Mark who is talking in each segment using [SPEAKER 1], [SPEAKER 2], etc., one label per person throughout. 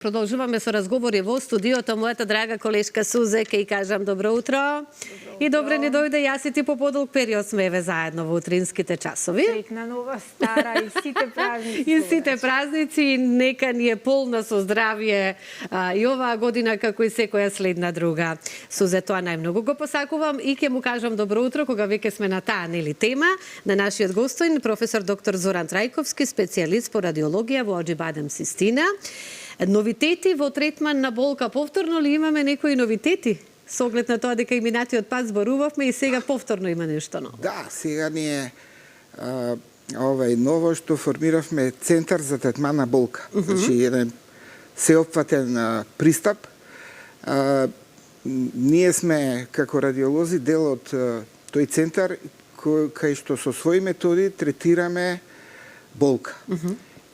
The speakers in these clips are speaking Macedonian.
[SPEAKER 1] Продолжуваме со разговори во студиото. Мојата драга колешка Сузе, ке и кажам добро утро. И добре ни дојде, јас и ти по подолг период сме еве заедно во утринските часови.
[SPEAKER 2] Среќна нова, стара и сите празници.
[SPEAKER 1] И сите празници, нека ни е полна со здравје и оваа година како и секоја следна друга. Сузе, тоа најмногу го посакувам и ќе му кажам добро утро кога веќе сме на таа тема на нашиот гостоин професор доктор Зоран Трајковски, специјалист по радиологија во Аџибадем Систина. Новитети во третман на болка. Повторно ли имаме некои новитети? Со оглед на тоа дека и минатиот пат зборувавме и сега повторно има нешто ново.
[SPEAKER 3] Да, сега ни е ново што формиравме Центар за третман на болка. Значи еден сеопфатен пристап. Ние сме како радиолози дел од тој центар кај што со своји методи третираме болка.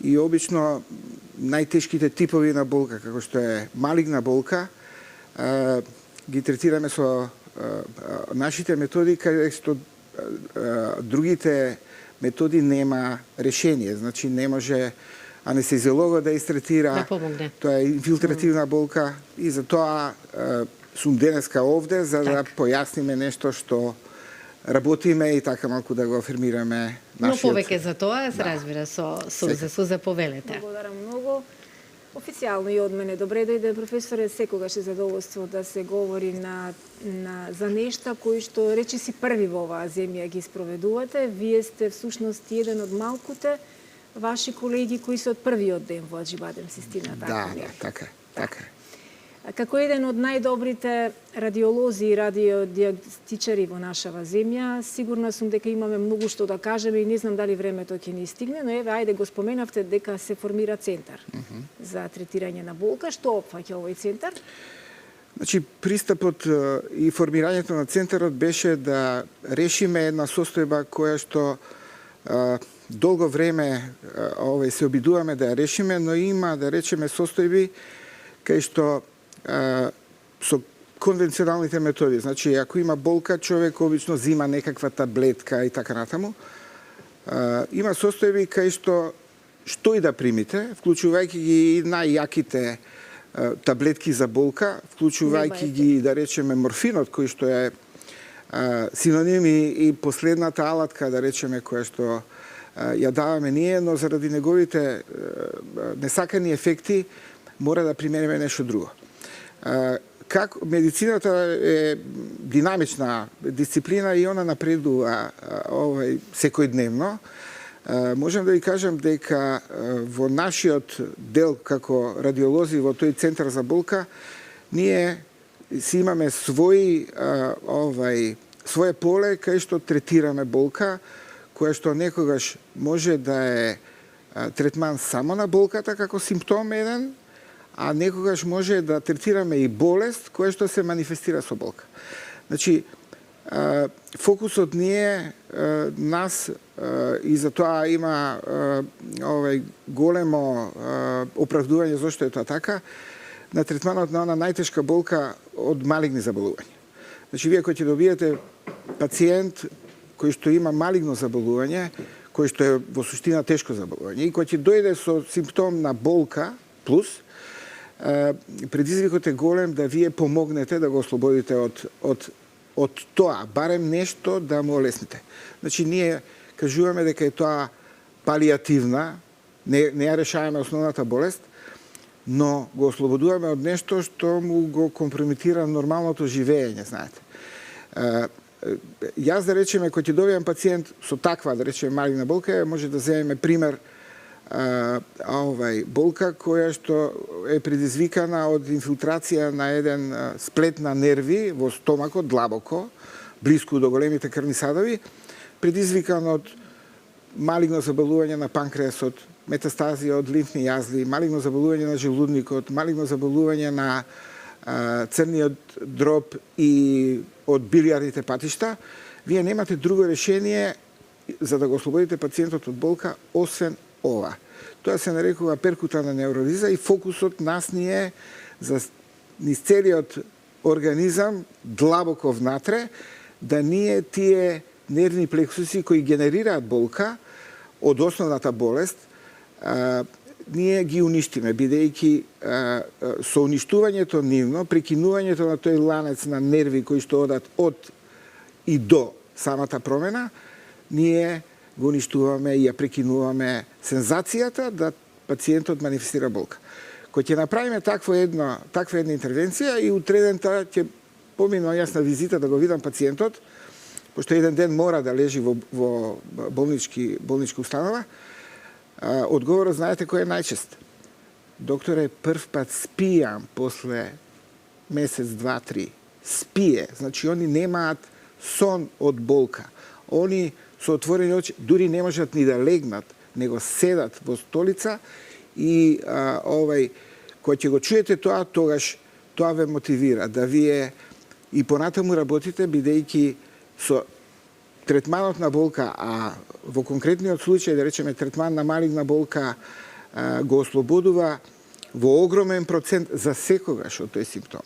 [SPEAKER 3] И обично најтешките типови на болка, како што е малигна болка, ги третираме со нашите методи, каде што другите методи нема решение. Значи не може анестезиологот да истретира,
[SPEAKER 1] да помогне.
[SPEAKER 3] Тоа е инфилтративна болка и затоа сум денеска овде за да појасниме нешто што работиме и така малку да го афирмираме нашиот...
[SPEAKER 1] Но повеќе за тоа се разбира со Сузе. Сузе, повелете.
[SPEAKER 2] Благодарам многу. Официјално и од мене добре дојде, професоре, секогаш е задоволство да се говори за нешта кои што речиси први во оваа земја ги спроведувате. Вие сте всушност еден од малкуте ваши колеги кои се од првиот ден во Аџибадем Систина.
[SPEAKER 3] Да, така е.
[SPEAKER 2] Како еден од најдобрите радиолози и радиодиагностичари во нашава земја, сигурна сум дека имаме многу што да кажеме и не знам дали времето ќе ни стигне, но еве, ајде го споменавте дека се формира центар за третирање на болка. Што опфаќа овој центар?
[SPEAKER 3] Значи, пристапот и формирањето на центарот беше да решиме една состојба која што долго време се обидуваме да ја решиме, но има, да речеме, состојби кај што со конвенционалните методи. Значи, ако има болка, човек обично зима некаква таблетка и така натаму. Има состојби кај што и да примите, вклучувајќи ги и најјаките таблетки за болка, вклучувајќи ги, да речеме, морфинот, кој што е синоним и последната алатка, да речеме, која што ја даваме ние, но заради неговите несакани ефекти мора да примениме нешто друго. Медицината е динамична дисциплина и она напредува секојдневно. Можам да ви кажам дека во нашиот дел како радиолози во тој центар за болка ние си имаме свое поле кај што третираме болка, која што некогаш може да е третман само на болката како симптом еден, а некогаш може да третираме и болест која што се манифестира со болка. Значи, фокусот ни е нас и за тоа има големо оправдување зашто е тоа така, на третманот на она најтешка болка од малигни заболувања. Значи, вие кој ќе добиете пациент кој што има малигно заболување, кој што е во суштина тешко заболување и кој ќе дојде со симптом на болка плюс, предизвикот е голем да вие помогнете да го ослободите од тоа, барем нешто да му олесните. Значи, ние кажуваме дека е тоа палиативна, не ја решаваме основната болест, но го ослободуваме од нешто што му го компрометира нормалното живење, знаете. Јас, да речеме, кој ќе добијам пациент со таква, да речеме, малигна болка, може да земеме пример болка која што е предизвикана од инфилтрација на еден сплет на нерви во стомакот, длабоко, блиску до големите крвни садови, предизвикан од малигно заболување на панкреасот, метастази од лимфни јазли, малигно заболување на желудникот, малигно заболување на црниот дроб и од билиарните патишта, вие немате друго решение за да го ослободите пациентот од болка, освен ова. Тоа се нарекува перкутана невролиза и фокусот нас ни е за низ целиот организам, длабоко внатре, да ние тие нервни плексуси кои генерираат болка од основната болест, ние ги уништиме, бидејќи со уништувањето нивно, прекинувањето на тој ланец на нерви кои што одат од и до самата промена, ние го уништуваме и ја прекинуваме сензацијата да пациентот манифестира болка. Кој ќе направиме таква една интервенција и утреден таа ќе поминува јас на визита да го видам пациентот, пошто еден ден мора да лежи во болничка установа, одговорот знаете кој е најчест. Докторе, прв пат спијам после месец, два, три. Спие. Значи, они немаат сон од болка. Они со отворени очи дури не можат ни да легнат, него седат во столица и кога ќе го чуете тоа, тогаш тоа ве мотивира да вие и понатаму работите, бидејќи со третманот на болка, а во конкретниот случај, да речеме, третман на малигна болка го ослободува во огромен процент за секогаш од тој симптом.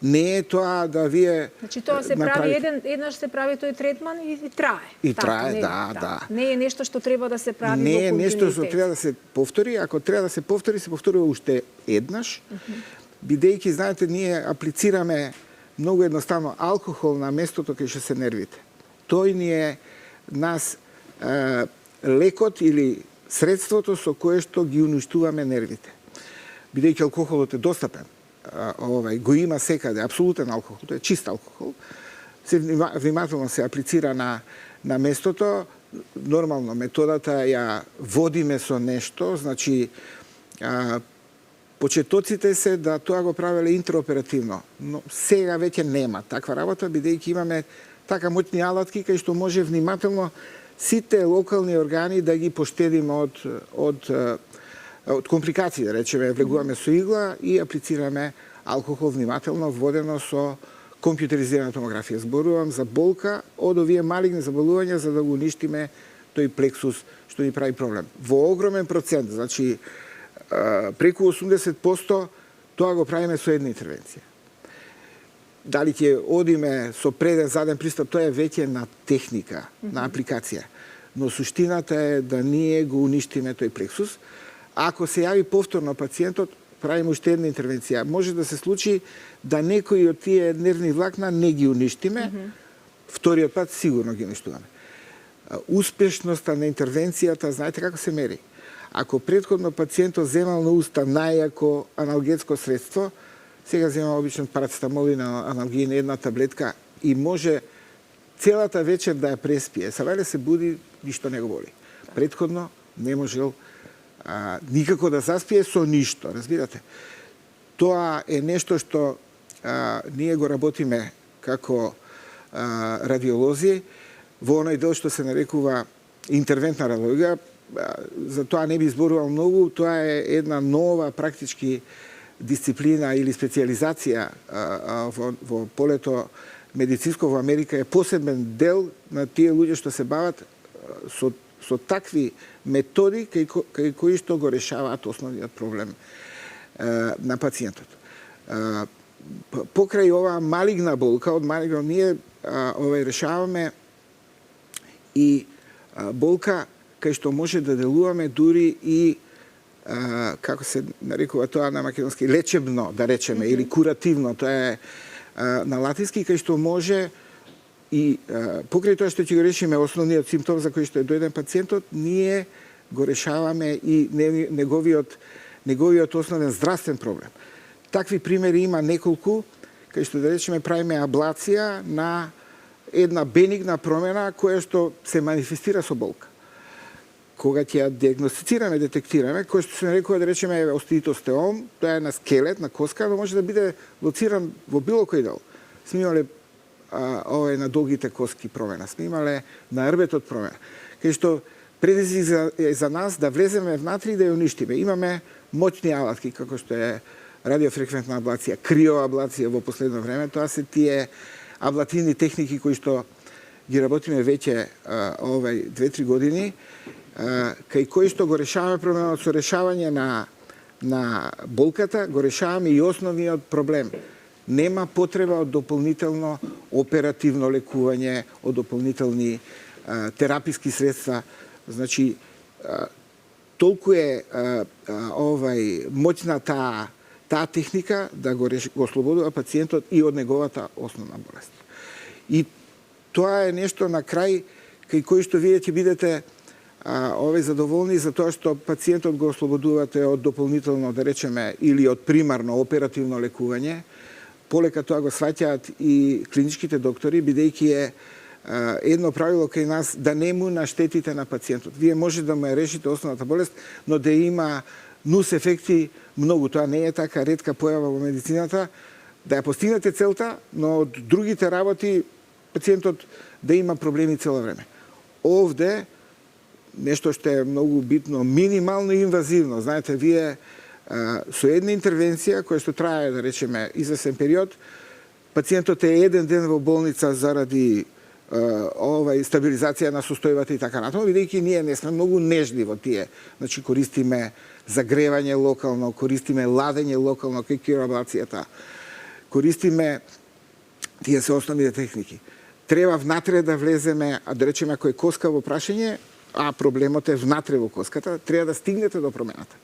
[SPEAKER 3] Не е тоа да вие
[SPEAKER 2] Значи тоа се прави еднаш се прави тој третман и трае.
[SPEAKER 3] И трае, да.
[SPEAKER 2] Не е нешто што треба да се прави
[SPEAKER 3] не
[SPEAKER 2] во
[SPEAKER 3] е
[SPEAKER 2] континуитет.
[SPEAKER 3] нешто што треба да се повтори, ако треба да се повторува уште еднаш, бидејќи знаете ние аплицираме многу едноставно алкохол на местото кај што се нервите. Тој ни е нас лекот или средството со кое што ги уништуваме нервите. Бидејќи алкохолот е достапен, го има секаде, апсолутен алкохол, тоа е чист алкохол, се внимателно се аплицира на местото, нормално методата ја водиме со нешто, значи почетоците се да тоа го правеле интраоперативно, но сега веќе нема таква работа, бидејќи имаме така моćни алатки кај што може внимателно сите локални органи да ги поштедиме од компликации, да речеме, влегуваме со игла и аплицираме алкохол внимателно, водено со компјутеризирана томографија. Зборувам за болка од овие малигни заболувања за да го уништиме тој плексус што ни прави проблем. Во огромен процент, значи преку 80%, тоа го правиме со една интервенција. Дали ќе одиме со преден, заден пристап, тоа е веќе на техника, на апликација. Но суштината е да ние го уништиме тој плексус. Ако се јави повторно пациентот, правиме уште една интервенција. Може да се случи да некои од тие нервни влакна не ги уништиме, вториот пат сигурно ги уништуваме. Успешноста на интервенцијата, знаете како се мери? Ако претходно пациентот земал на уста најако аналгетско средство, сега земал обично парацетамол и аналгин, една таблетка и може целата вечер да ја преспие. Савеле се буди, ништо не го боли. Претходно не можел никако да заспие со ништо, разбирате? Тоа е нешто што ние го работиме како радиолози во оној дел што се нарекува интервентна радиологија. За тоа не би зборувал многу, тоа е една нова практички дисциплина или специализација во полето медицинско во Америка, е посебен дел на тие луѓе што се бават со такви методи кај кои што го решаваат основниот проблем на пациентот. Покрај оваа малигна болка, од малигна ние решаваме и болка кај што може да делуваме дури и како се нарекува тоа на македонски, лечебно, да речеме, или куративно, тоа е на латински, кај што може и покрај тоа што ќе го решиме основниот симптом за кој што е дојден пациентот, ние го решаваме и неговиот основен здравствен проблем. Такви примери има неколку, кај што да речеме правиме аблација на една бенигна промена која што се манифестира со болка. Кога ќе ја диагностицираме, детектираме, кој што се нарекува да речеме остеитостеом, тоа е на скелет, на коска, но може да биде лоциран во било кој дел. Сме имале на долгите коски промена, сме имале на рбетот промена. Кај што предизвик за нас да влеземе внатри и да ја уништиме. Имаме моćни алатки, како што е радиофреквентна аблација, криоаблација во последно време. Тоа се тие аблативни техники кои што ги работиме веќе 2-3 години, кај кои што го решаваме проблемот со решавање на болката, го решаваме и основниот проблем. Нема потреба од дополнително оперативно лекување, од дополнителни тераписки средства. Значи, толку е моćна таа техника да го ослободува пациентот и од неговата основна болест. И тоа е нешто на крај кај кој што вие ќе бидете задоволни за тоа што пациентот го ослободувате од дополнително, да речеме, или од примарно оперативно лекување. Полека тоа го сваќаат и клиничките доктори, бидејќи е едно правило кај нас да не му наштетите на пациентот. Вие може да му ја решите основната болест, но да има нус ефекти многу. Тоа не е така ретка појава во медицината, да ја постигнете целта, но од другите работи пациентот да има проблеми цело време. Овде нешто што е многу битно, минимално инвазивно. Знаете, вие со една интервенција која што трае, да речеме, извесен период, пациентот е еден ден во болница заради стабилизација на состојбата и така натаму, бидејќи ние не сме многу нежни во тие. Значи, користиме загревање локално, користиме ладење локално, кај кироаблацијата, користиме тие се основните техники. Треба внатре да влеземе, да речеме, ако е коска во прашање, а проблемот е внатре во коската, треба да стигнете до промената.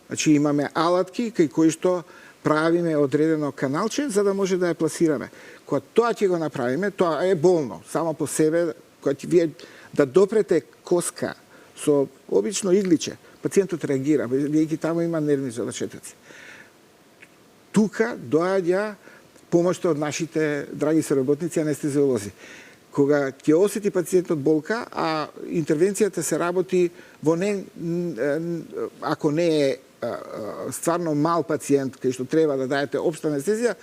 [SPEAKER 3] Значи, имаме алатки кај кои што правиме одредено каналче за да може да ја пласираме. Кога тоа ќе го направиме, тоа е болно само по себе, кога ќе вие да допрете коска со обично игличе, пациентот реагира, бидејќи таму има нервни залачетоци. Тука доаѓа помошта од нашите драги соработници анестезиолози. Кога ќе осети пациентот болка, а интервенцијата се работи во ако не е стварно мал пациент кај што треба да даете општа анестезија,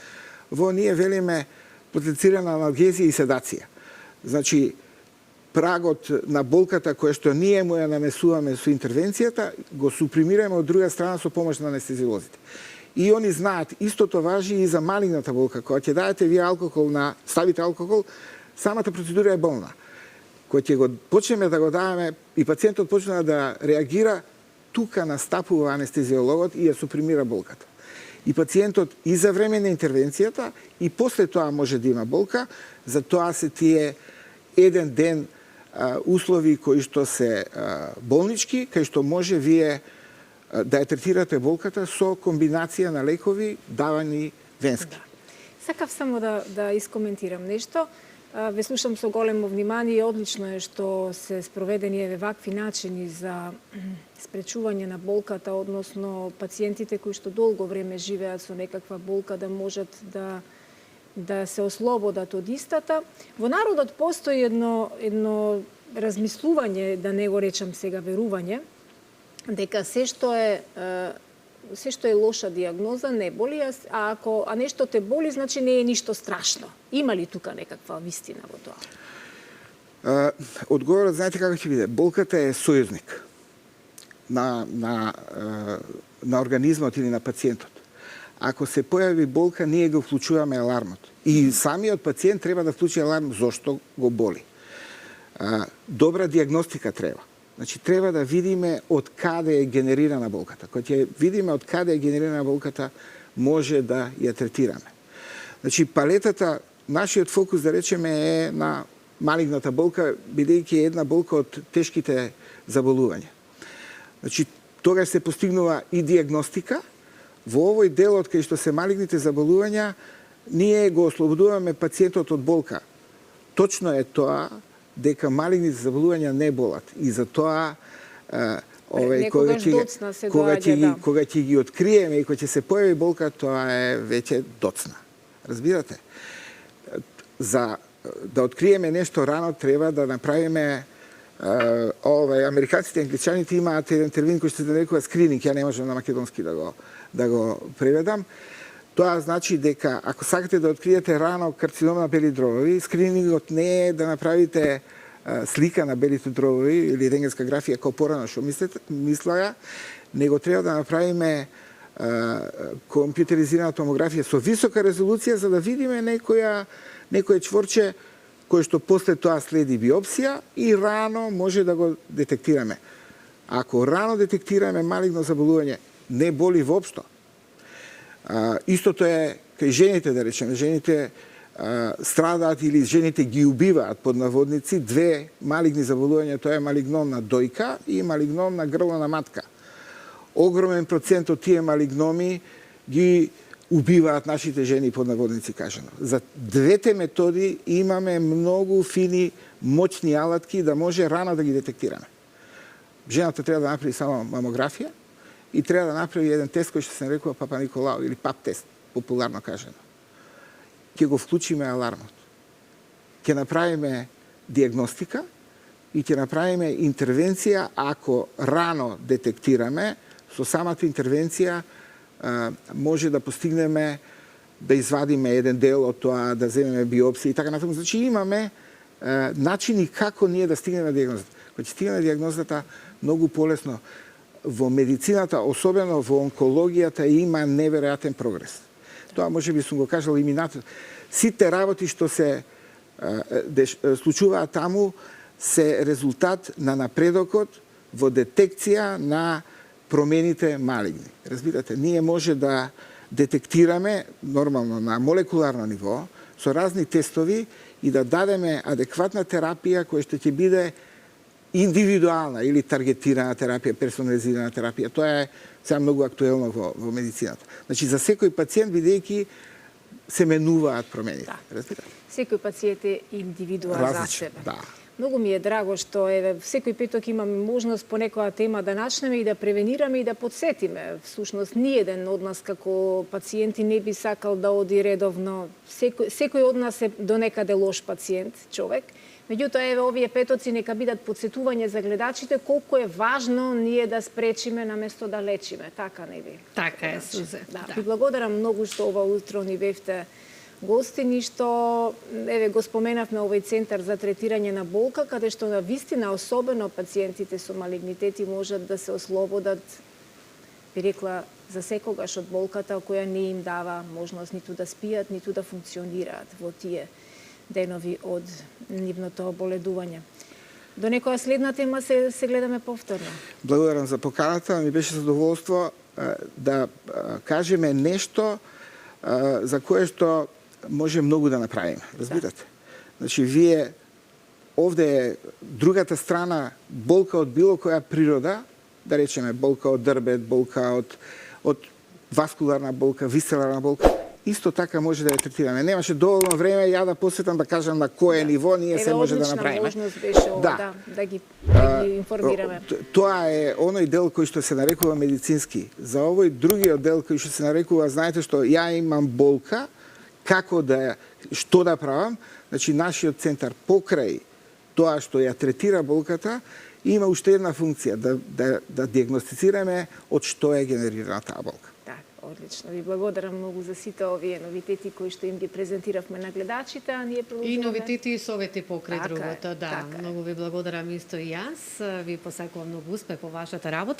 [SPEAKER 3] во ние велиме потенцирана аналгезија и седација. Значи, прагот на болката која што ние му ја намесуваме со интервенцијата, го супримираме од друга страна со помош на анестезиолозите. И они знаат, истото важи и за малигната болка. Кога ќе даете вие алкохол ставите алкохол, самата процедура е болна. Кога ќе го почнеме да го даваме и пациентот почне да реагира, тука настапува анестезиологот и ја супримира болката. И пациентот и за време на интервенцијата и после тоа може да има болка, за тоа се тие еден ден услови кои што се болнички, кај што може вие да ја третирате болката со комбинација на лекови давани венски.
[SPEAKER 2] Да. Сакав само да искоментирам нешто. Ве слушам со големо внимание и одлично е што се спроведени вакви начини за спречување на болката, односно пациентите кои што долго време живеат со некаква болка да можат да се ослободат од истата. Во народот постои едно размислување, да не го речам сега верување, дека се што е лоша диагноза не боли, а нешто те боли, значи не е ништо страшно. Има ли тука некаква вистина во тоа?
[SPEAKER 3] Одговорот, знаете како ќе биде? Болката е сојузник на организмот или на пациентот. Ако се појави болка, ние го вклучуваме алармот. И самиот пациент треба да вклучи аларм зошто го боли. Добра диагностика треба. Значи, треба да видиме од каде е генерирана болката. Кога ќе видиме од каде е генерирана болката, може да ја третираме. Значи, палетата, нашиот фокус, да речеме, е на малигната болка, бидејќи е една болка од тешките заболувања. Значи, тогаш се постигнува и диагностика. Во овој делот кај што се малигните заболувања, ние го ослободуваме пациентот од болка. Точно е тоа дека малигните заболувања не болат. И за тоа кога ќе ги откриеме и кога ќе се појави болка, тоа е веќе доцна. Разбирате? За да откриеме нешто рано, треба да направиме американците и англичаните имаат еден термин кој што се нарекува скрининг, ја не можам на македонски да го преведам. Тоа значи дека ако сакате да откриете рано карцином на бели дробови, скринингот не е да направите слика на белите дробови или рентгенска графија како порано што мислеа, него треба да направиме компјутеризирана томографија со висока резолуција за да видиме некој чворче кој што после тоа следи биопсија и рано може да го детектираме. Ако рано детектираме малигно заболување, не боли воопшто. Истото е кај жените, да речеме. Жените страдаат или жените ги убиваат под наводници две малигни заболувања, тоа е малигномна дојка и малигномна грлена матка. Огромен процент од тие малигноми ги убиваат нашите жени под наводници кажано. За двете методи имаме многу фини, моćни алатки да може рано да ги детектираме. Жената треба да направи само мамографија и треба да направи еден тест кој што се нарекува Папа Николао или ПАП тест, популарно кажано. Ќе го вклучиме алармот. Ќе направиме диагностика и ќе направиме интервенција ако рано детектираме. Со самата интервенција може да постигнеме да извадиме еден дел од тоа, да земеме биопсија и така натаму. Значи имаме начини како ние да стигнеме диагнозата. Кога ќе стигнеме диагнозата многу полесно. Во медицината, особено во онкологијата, има неверојатен прогрес. Тоа може би сум го кажал и минато. Сите работи што се случуваат таму се резултат на напредокот во детекција на промените малигни. Разбирате, ние може да детектираме нормално на молекуларно ниво со разни тестови и да дадеме адекватна терапија која што ќе биде индивидуална или таргетирана терапија, персонализирана терапија. Тоа е сега многу актуелно во медицината. Значи за секој пациент бидејќи се менуваат промените. Да. Разбирате?
[SPEAKER 2] Секој пациент е индивидуал за себе.
[SPEAKER 3] Да.
[SPEAKER 2] Многу ми е драго што секој петок имаме можност по некоја тема да начнеме и да превенираме и да подсетиме. Всушност, ниеден од нас како пациенти не би сакал да оди редовно. Секој од нас е до некаде лош пациент, човек. Меѓутоа, овие петоци нека бидат подсетување за гледачите колку е важно ние да спречиме наместо да лечиме. Така не би?
[SPEAKER 1] Така е, Сузе.
[SPEAKER 2] Да. Ви благодарам многу што ова утро ни бевте гостини, што го споменавме овој центар за третирање на болка, каде што на вистина, особено пациентите со малигнитети можат да се ослободат, би рекла, за секогаш од болката која не им дава можност ниту да спијат, ниту да функционираат во тие денови од нивното оболедување. До некоја следна тема се гледаме повторно.
[SPEAKER 3] Благодарам за поканата, ми беше задоволство да кажеме нешто за кое што може многу да направиме, разбирате? Значи, вие, овде е другата страна, болка од било која природа, да речеме болка од дрбет, болка од васкуларна болка, висцерална болка, исто така може да ја третираме. Немаше доволно време ја да посветам да кажам на кое ниво ние се може да направиме.
[SPEAKER 2] Одлична можност беше ова, да ги информираме.
[SPEAKER 3] Тоа е оној дел кој што се нарекува медицински. За овој другиот дел кој што се нарекува, знаете што, ја имам болка, како да, што да правам, значи нашиот центар покрај тоа што ја третира болката, има уште една функција, да диагностицираме од што е генерирана таа болка.
[SPEAKER 2] Одлично. Ви благодарам многу за сите овие новитети кои што им ги презентиравме на гледачите, а ние продолжуваме.
[SPEAKER 1] И новитети и совети покрај
[SPEAKER 2] така
[SPEAKER 1] другото, да. Многу ви благодарам исто и јас. Ви посакувам многу успех во вашата работа.